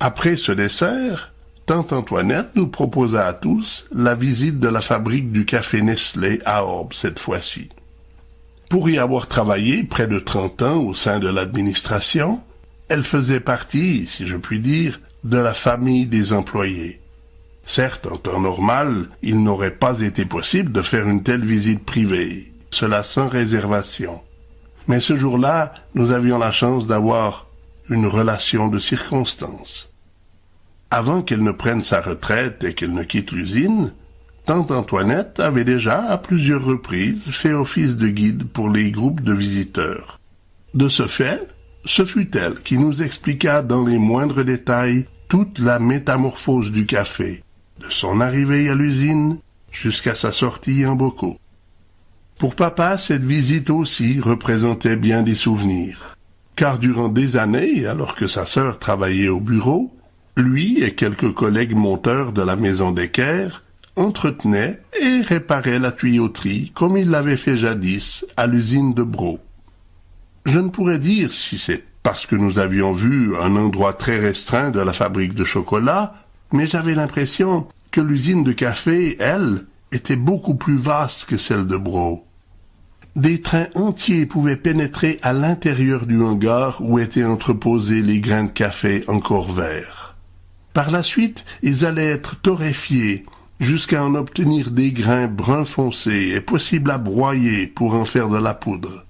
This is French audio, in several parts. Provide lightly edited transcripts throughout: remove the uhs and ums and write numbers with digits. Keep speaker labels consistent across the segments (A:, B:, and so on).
A: Après ce dessert, tante Antoinette nous proposa à tous la visite de la fabrique du café Nestlé à Orbe cette fois-ci. Pour y avoir travaillé près de 30 ans au sein de l'administration, elle faisait partie, si je puis dire, de la famille des employés. Certes, en temps normal, il n'aurait pas été possible de faire une telle visite privée, cela sans réservation. Mais ce jour-là, nous avions la chance d'avoir une relation de circonstance. Avant qu'elle ne prenne sa retraite et qu'elle ne quitte l'usine, tante Antoinette avait déjà, à plusieurs reprises, fait office de guide pour les groupes de visiteurs. De ce fait, ce fut elle qui nous expliqua dans les moindres détails toute la métamorphose du café, de son arrivée à l'usine jusqu'à sa sortie en bocaux. Pour papa, cette visite aussi représentait bien des souvenirs, car durant des années, alors que sa sœur travaillait au bureau, lui et quelques collègues monteurs de la maison d'équerre entretenaient et réparaient la tuyauterie comme ils l'avaient fait jadis à l'usine de Braux. Je ne pourrais dire si c'est parce que nous avions vu un endroit très restreint de la fabrique de chocolat, mais j'avais l'impression que l'usine de café, elle, était beaucoup plus vaste que celle de Braux. Des trains entiers pouvaient pénétrer à l'intérieur du hangar où étaient entreposés les grains de café encore verts. Par la suite, ils allaient être torréfiés jusqu'à en obtenir des grains brun foncé et possibles à broyer pour en faire de la poudre.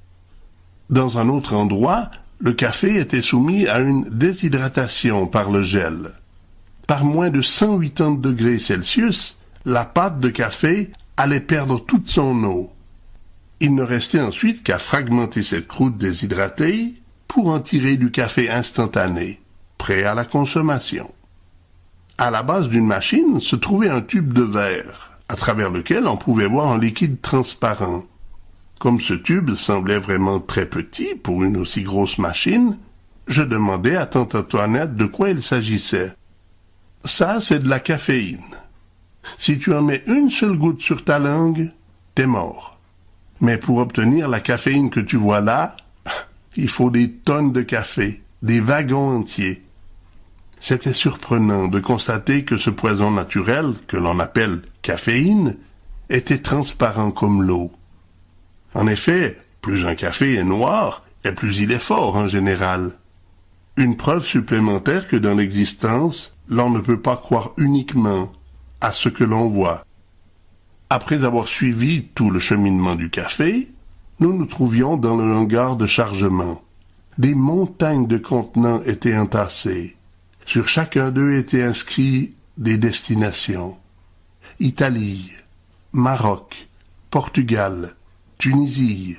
A: Dans un autre endroit, le café était soumis à une déshydratation par le gel. Par moins de 180 degrés Celsius, la pâte de café allait perdre toute son eau. Il ne restait ensuite qu'à fragmenter cette croûte déshydratée pour en tirer du café instantané, prêt à la consommation. À la base d'une machine se trouvait un tube de verre, à travers lequel on pouvait voir un liquide transparent. Comme ce tube semblait vraiment très petit pour une aussi grosse machine, je demandai à tante Antoinette de quoi il s'agissait. « Ça, c'est de la caféine. Si tu en mets une seule goutte sur ta langue, t'es mort. Mais pour obtenir la caféine que tu vois là, il faut des tonnes de café, des wagons entiers. » C'était surprenant de constater que ce poison naturel, que l'on appelle caféine, était transparent comme l'eau. En effet, plus un café est noir, et plus il est fort en général. Une preuve supplémentaire que dans l'existence, l'on ne peut pas croire uniquement à ce que l'on voit. Après avoir suivi tout le cheminement du café, nous nous trouvions dans le hangar de chargement. Des montagnes de contenants étaient entassés. Sur chacun d'eux étaient inscrits des destinations. Italie, Maroc, Portugal, Tunisie,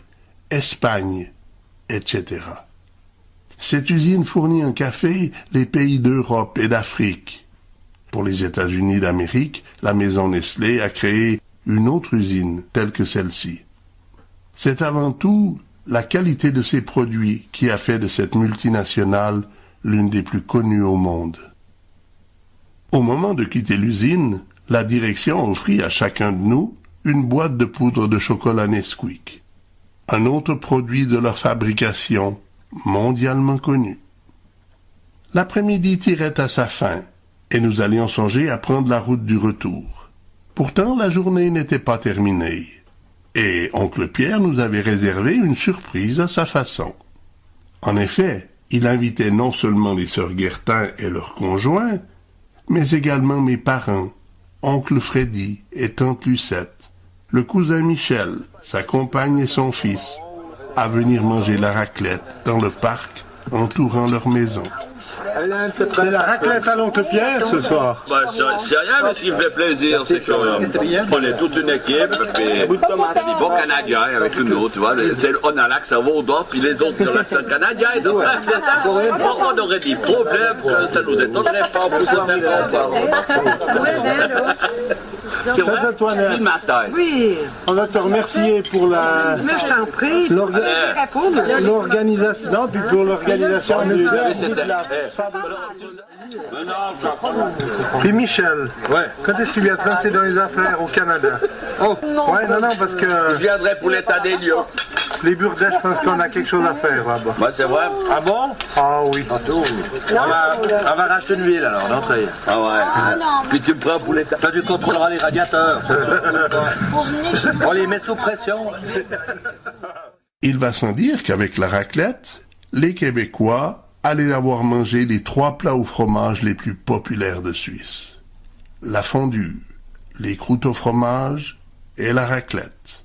A: Espagne, etc. Cette usine fournit en café les pays d'Europe et d'Afrique. Pour les États-Unis d'Amérique, la maison Nestlé a créé une autre usine telle que celle-ci. C'est avant tout la qualité de ses produits qui a fait de cette multinationale l'une des plus connues au monde. Au moment de quitter l'usine, la direction offrit à chacun de nous une boîte de poudre de chocolat Nesquik, un autre produit de leur fabrication mondialement connu. L'après-midi tirait à sa fin, et nous allions songer à prendre la route du retour. Pourtant, la journée n'était pas terminée, et oncle Pierre nous avait réservé une surprise à sa façon. En effet, il invitait non seulement les sœurs Guertin et leurs conjoints, mais également mes parents, oncle Freddy et tante Lucette, le cousin Michel, sa compagne et son fils, à venir manger la raclette dans le parc entourant leur maison.
B: C'est la raclette à l'oncle Pierre ce soir.
C: Ben, c'est rien, mais ce qui me fait plaisir, c'est qu'on est toute une équipe, puis des bons Canadiens avec nous autres, tu vois. On a l'accent vaudois, puis les autres ont l'accent canadien. Donc, on aurait des problèmes, que ça nous étonnerait pas pour se faire comprendre. C'est vrai,
B: Antoinette,
D: Oui.
B: on va te remercier pour la l'organisation, puis pour l'organisation de la Puis Michel,
C: ouais.
B: quand est-ce que tu viens te lancer dans les affaires au Canada?
C: Oh.
B: Ouais, non, parce que...
C: Je viendrai pour l'état des lieux.
B: Les Burdets, je pense qu'on a quelque chose à faire là-bas.
C: Ouais, c'est vrai. Ah bon?
B: Ah oui.
C: On va racheter une huile alors, d'entrée. Ah ouais. Puis tu me prends pour les... Toi, tu contrôleras les radiateurs. On les met sous pression.
A: Il va sans dire qu'avec la raclette, les Québécois allaient avoir mangé les 3 plats au fromage les plus populaires de Suisse. La fondue, les croûtes au fromage et la raclette.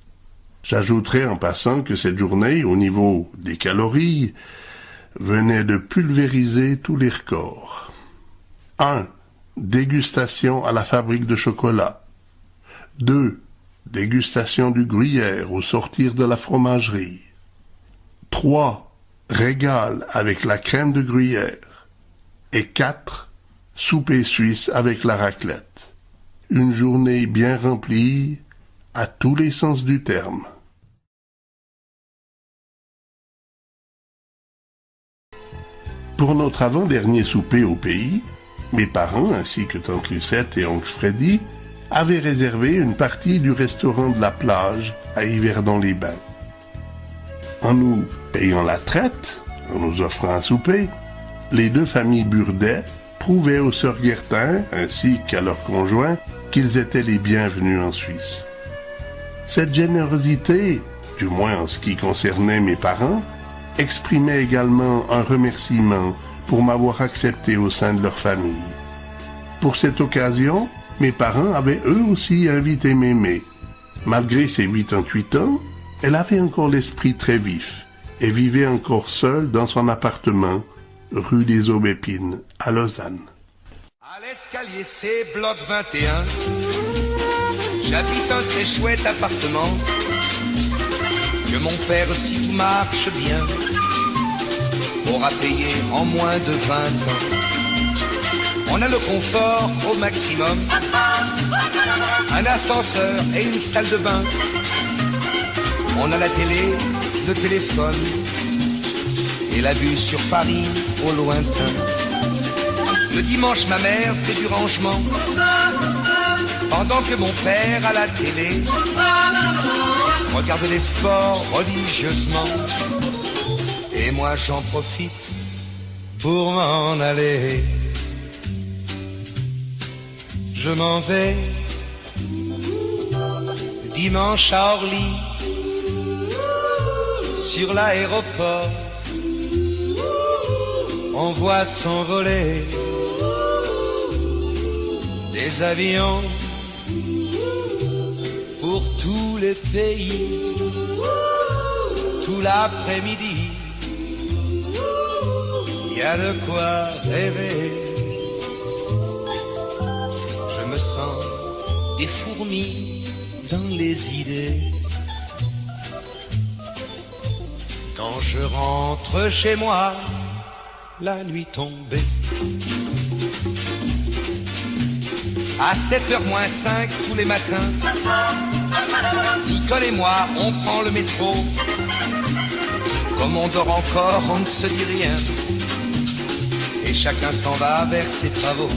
A: J'ajouterai en passant que cette journée, au niveau des calories, venait de pulvériser tous les records. 1. Dégustation à la fabrique de chocolat. 2. Dégustation du gruyère au sortir de la fromagerie. 3. Régal avec la crème de gruyère. Et 4. Souper suisse avec la raclette. Une journée bien remplie à tous les sens du terme. Pour notre avant-dernier souper au pays, mes parents ainsi que tante Lucette et oncle Freddy avaient réservé une partie du restaurant de la plage à Yverdon-les-Bains. En nous payant la traite, en nous offrant un souper, les 2 familles Burdet prouvaient aux sœurs Guertin ainsi qu'à leurs conjoints qu'ils étaient les bienvenus en Suisse. Cette générosité, du moins en ce qui concernait mes parents, exprimait également un remerciement pour m'avoir accepté au sein de leur famille. Pour cette occasion, mes parents avaient eux aussi invité Mémé. Malgré ses 88 ans, elle avait encore l'esprit très vif et vivait encore seule dans son appartement, rue des Aubépines, à Lausanne.
D: À l'escalier C, bloc 21, j'habite un très chouette appartement que mon père, si tout marche bien, aura payé en moins de 20 ans. On a le confort au maximum, un ascenseur et une salle de bain. On a la télé, le téléphone et la vue sur Paris au lointain. Le dimanche, ma mère fait du rangement, pendant que mon père à la télé regarde les sports religieusement. Et moi j'en profite pour m'en aller. Je m'en vais dimanche à Orly, sur l'aéroport. On voit s'envoler des avions pour tous les pays, tout l'après-midi. Il y a de quoi rêver. Je me sens des fourmis dans les idées. Quand je rentre chez moi, la nuit tombée. À 7h moins 5 tous les matins, Nicole et moi, on prend le métro. Comme on dort encore, on ne se dit rien. Et chacun s'en va vers ses travaux.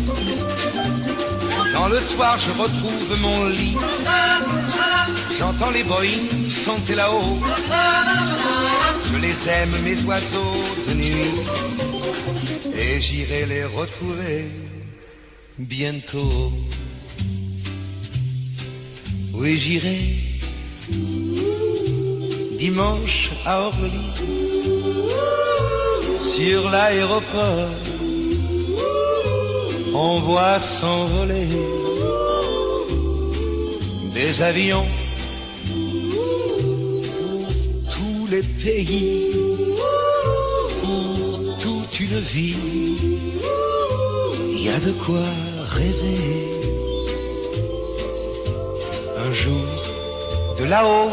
D: Quand le soir je retrouve mon lit, j'entends les Boeing chanter là-haut. Je les aime, mes oiseaux de nuit, et j'irai les retrouver bientôt. Oui, j'irai dimanche à Orly, sur l'aéroport. On voit s'envoler des avions pour tous les pays, pour toute une vie. Il y a de quoi rêver. Un jour, de là-haut,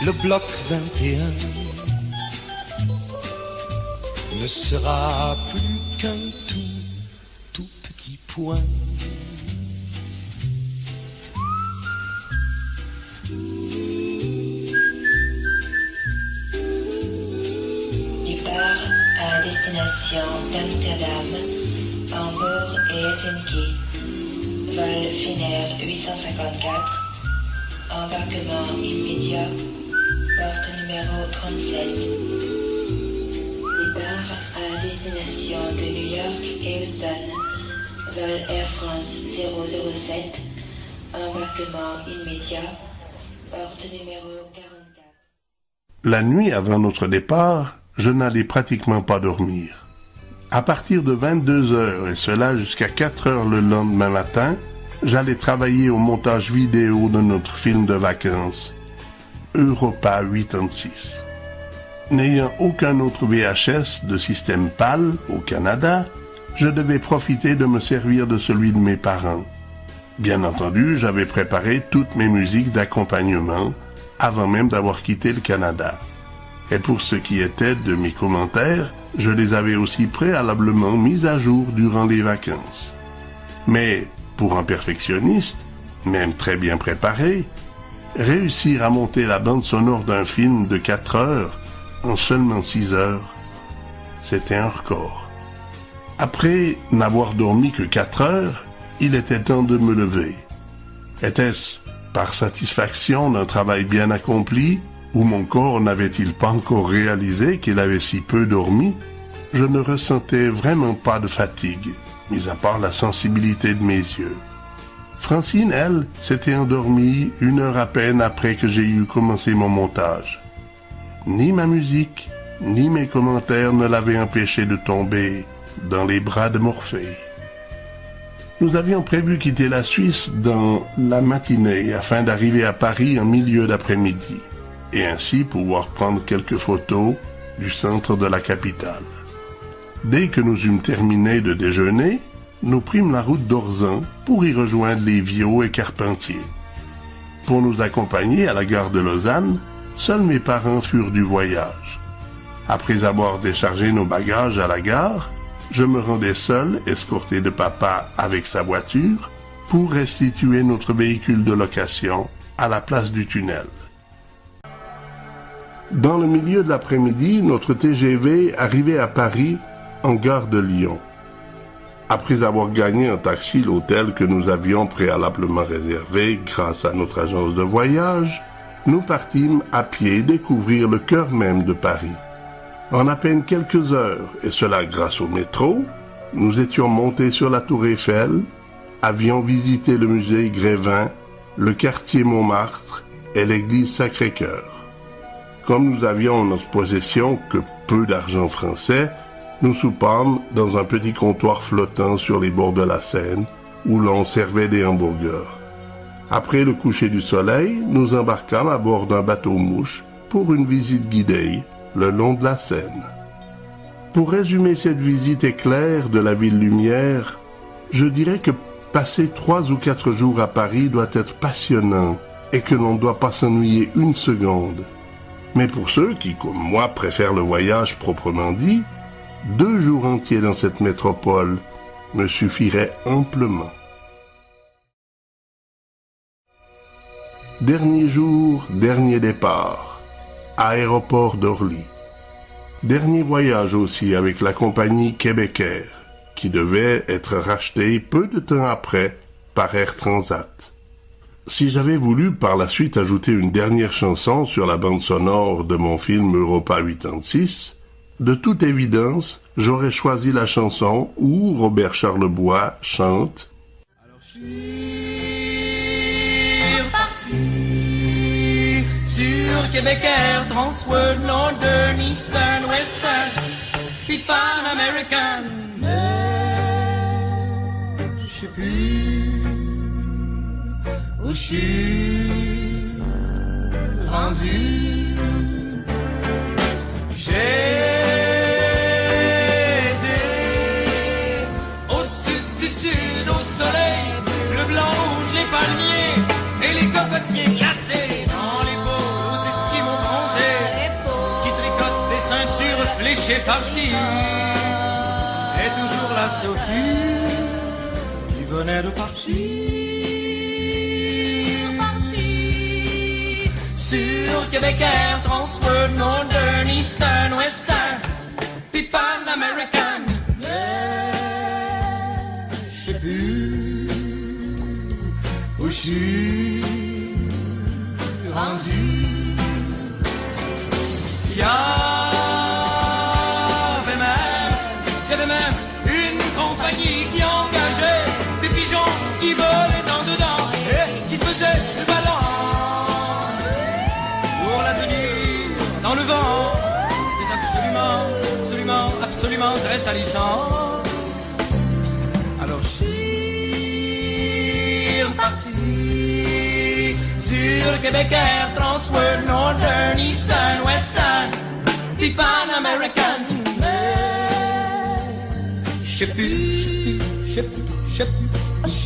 D: le bloc 21 ne sera plus qu'un tout petit point.
E: Départ à destination d'Amsterdam, Hambourg et Helsinki. Vol Finnair 854. Embarquement immédiat porte numéro 37. Départ à destination de New York et Houston. Vol Air France 007. Embarquement immédiat. Porte numéro 44.
A: La nuit avant notre départ, je n'allais pratiquement pas dormir. À partir de 22 heures, et cela jusqu'à 4 heures le lendemain matin, j'allais travailler au montage vidéo de notre film de vacances, Europa 86. N'ayant aucun autre VHS de système PAL au Canada, je devais profiter de me servir de celui de mes parents. Bien entendu, j'avais préparé toutes mes musiques d'accompagnement avant même d'avoir quitté le Canada. Et pour ce qui était de mes commentaires, je les avais aussi préalablement mis à jour durant les vacances. Mais, pour un perfectionniste, même très bien préparé, réussir à monter la bande sonore d'un film de 4 heures en seulement 6 heures, c'était un record. Après n'avoir dormi que 4 heures, il était temps de me lever. Était-ce par satisfaction d'un travail bien accompli, ou mon corps n'avait-il pas encore réalisé qu'il avait si peu dormi? Je ne ressentais vraiment pas de fatigue, mis à part la sensibilité de mes yeux. Francine, elle, s'était endormie 1 heure à peine après que j'ai eu commencé mon montage. Ni ma musique, ni mes commentaires ne l'avaient empêché de tomber dans les bras de Morphée. Nous avions prévu quitter la Suisse dans la matinée afin d'arriver à Paris en milieu d'après-midi et ainsi pouvoir prendre quelques photos du centre de la capitale. Dès que nous eûmes terminé de déjeuner, nous prîmes la route d'Orzan pour y rejoindre les Viau et Carpentier. Pour nous accompagner à la gare de Lausanne, seuls mes parents furent du voyage. Après avoir déchargé nos bagages à la gare, je me rendais seul, escorté de papa avec sa voiture, pour restituer notre véhicule de location à la place du tunnel. Dans le milieu de l'après-midi, notre TGV arrivait à Paris, en gare de Lyon. Après avoir gagné en taxi l'hôtel que nous avions préalablement réservé grâce à notre agence de voyage, nous partîmes à pied découvrir le cœur même de Paris. En à peine quelques heures, et cela grâce au métro, nous étions montés sur la Tour Eiffel, avions visité le musée Grévin, le quartier Montmartre et l'église Sacré-Cœur. Comme nous avions en notre possession que peu d'argent français, nous soupâmes dans un petit comptoir flottant sur les bords de la Seine, où l'on servait des hamburgers. Après le coucher du soleil, nous embarquâmes à bord d'un bateau-mouche pour une visite guidée le long de la Seine. Pour résumer cette visite éclair de la ville lumière, je dirais que passer 3 ou 4 jours à Paris doit être passionnant et que l'on ne doit pas s'ennuyer une seconde. Mais pour ceux qui, comme moi, préfèrent le voyage proprement dit, 2 jours entiers dans cette métropole me suffiraient amplement. Dernier jour, dernier départ. Aéroport d'Orly. Dernier voyage aussi avec la compagnie Québécois, qui devait être rachetée peu de temps après par Air Transat. Si j'avais voulu par la suite ajouter une dernière chanson sur la bande sonore de mon film Europa 86, de toute évidence, j'aurais choisi la chanson où Robert Charlebois chante « Alors je suis reparti sur Québec Air, Transworld, Northern, Eastern, Western, puis Pan American, mais je sais plus où je suis rendu. J'ai été au sud du sud, au soleil, le blanc, rouge, les palmiers et les cocotiers glacés dans les pôles, aux esquimaux bronzés qui tricotent des ceintures fléchées farcies. Et toujours la Sophie qui venait de partir. Sur Québec Air, Transworld, Northern, Eastern, Western, puis Pan American, mais je sais plus où je suis rendu.
F: qui volait dans dedans et qui faisait le ballon pour l'avenir dans le vent. C'était absolument, absolument, absolument très salissant. Alors je suis reparti sur le Québec Air, Transworld, Northern, Eastern, Western, puis Pan American. Je sais plus, où je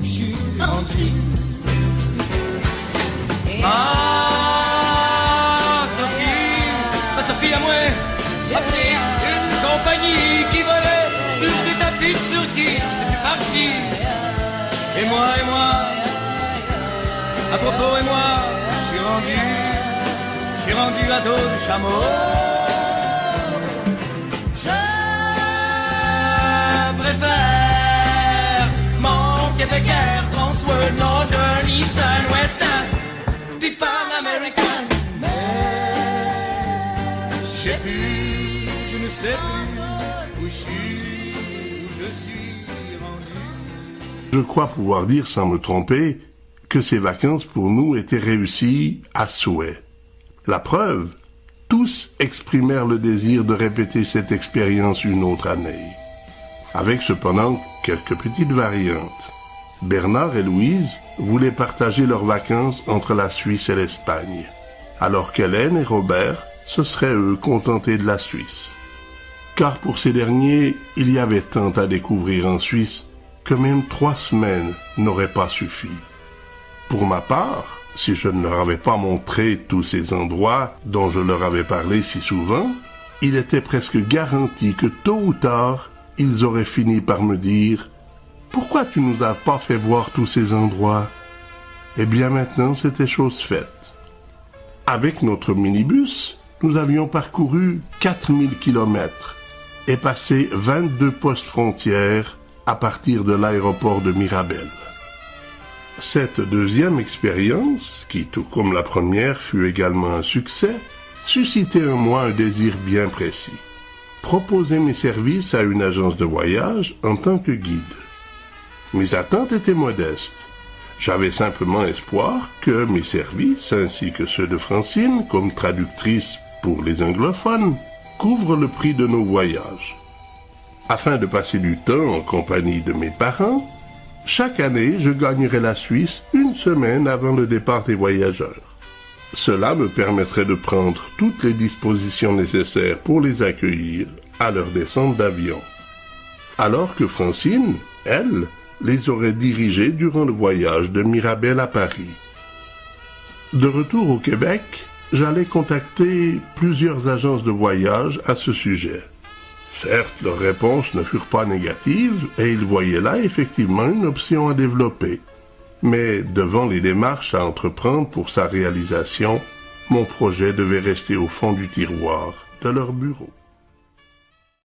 F: suis rendu. Ma Sophie à moi, a pris une compagnie qui volait sur des tapis de Turquie. C'est plus parti. Et moi, à propos, et moi, je suis rendu à dos de chameau. Je préfère mon Québec Air, Transworld, Northern, Eastern, Western, puis Pan American. Je ne sais plus où je suis rendu.
A: Je crois pouvoir dire sans me tromper que ces vacances pour nous étaient réussies à souhait. La preuve, tous exprimèrent le désir de répéter cette expérience une autre année. Avec cependant quelques petites variantes. Bernard et Louise voulaient partager leurs vacances entre la Suisse et l'Espagne, alors qu'Hélène et Robert se seraient eux contentés de la Suisse. Car pour ces derniers, il y avait tant à découvrir en Suisse que même 3 semaines n'auraient pas suffi. Pour ma part, si je ne leur avais pas montré tous ces endroits dont je leur avais parlé si souvent, il était presque garanti que tôt ou tard, ils auraient fini par me dire « Pourquoi tu nous as pas fait voir tous ces endroits ?» Eh bien maintenant, c'était chose faite. Avec notre minibus, nous avions parcouru 4000 kilomètres et passé 22 postes frontières à partir de l'aéroport de Mirabel. Cette deuxième expérience, qui tout comme la première fut également un succès, suscitait en moi un désir bien précis. Proposer mes services à une agence de voyage en tant que guide. Mes attentes étaient modestes. J'avais simplement espoir que mes services, ainsi que ceux de Francine, comme traductrice pour les anglophones, couvrent le prix de nos voyages. Afin de passer du temps en compagnie de mes parents, chaque année, je gagnerais la Suisse 1 semaine avant le départ des voyageurs. Cela me permettrait de prendre toutes les dispositions nécessaires pour les accueillir à leur descente d'avion. Alors que Francine, elle, les aurait dirigés durant le voyage de Mirabel à Paris. De retour au Québec, j'allais contacter plusieurs agences de voyage à ce sujet. Certes, leurs réponses ne furent pas négatives et ils voyaient là effectivement une option à développer. Mais devant les démarches à entreprendre pour sa réalisation, mon projet devait rester au fond du tiroir de leur bureau.